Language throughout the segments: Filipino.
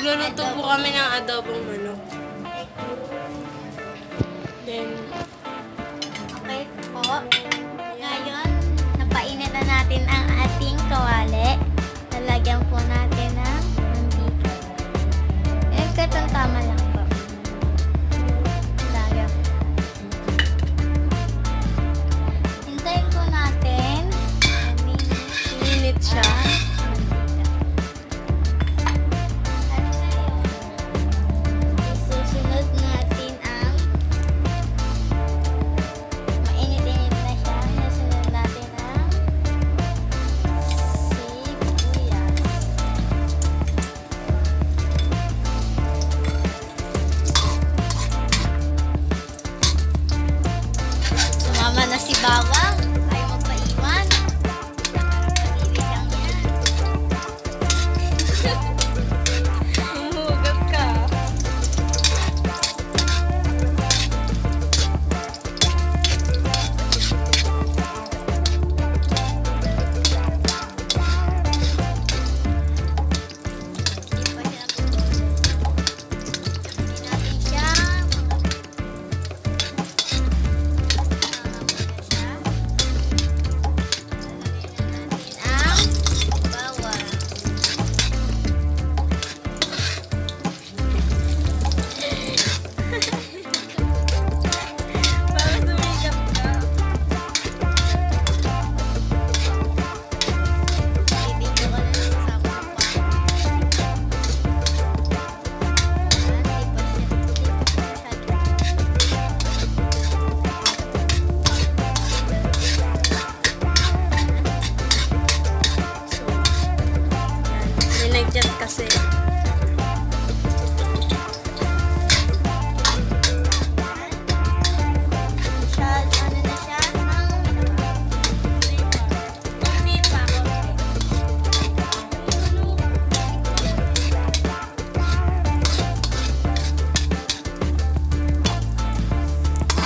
Magluluto po kami ng adobong manok. Then, Okay po. Ngayon, napainit na natin ang ating kawali. Lalagyan po natin ng mantika. Katong tama lang po. Lagyan. Hintayin po natin 1 minute minute siya. ang mantika. At ngayon, isusunod natin ang mainit-init na siya. Isusunod natin ang sibuyas. Sumama na si Bawang. Ayaw magpaiwan. Pag-ibig lang yan. Humuhugot ka. Hindi pa siya napupulot. Hindi natin siya ang bawang. Para sumikap ka. Bibidyo ko na sa kasama ko pa. May nag-chat kasi. Ano na siya? Konti pa.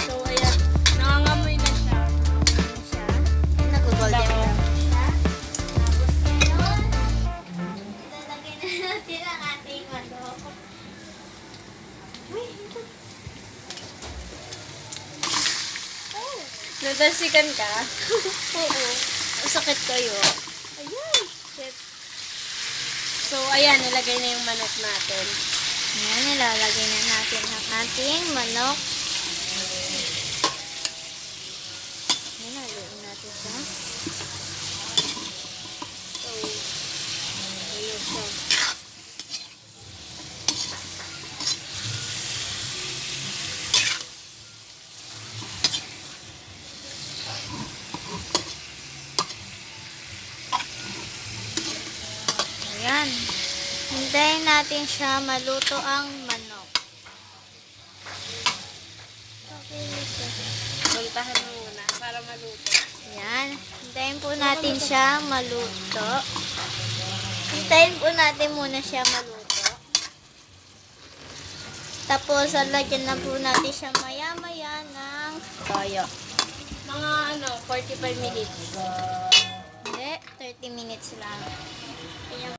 So, ayan. Nangangamoy na siya. Nag-golden Dako. brown siya. Tapos ngayon, ilalagay na natin ang ating manok. Uy, ito. Oh, Natalsikan ka? oo. Ang sakit kayo. Ayan. Shit. So, ayan. Nilagay na yung manok natin. Ayan, nilalagay na natin ang ating manok. Ayan, haluin natin siya. So, ayun siya. Ayan. Hintayin natin siya maluto ang manok. Okay, ito. Puntahan mo muna para maluto. Ayan. Hintayin po natin siya maluto. Hintayin po natin muna siya maluto. Tapos, lagyan na po natin siya maya-maya ng toyo. Mga 45 minutes. Hindi, 30 minutes lang. Ayan.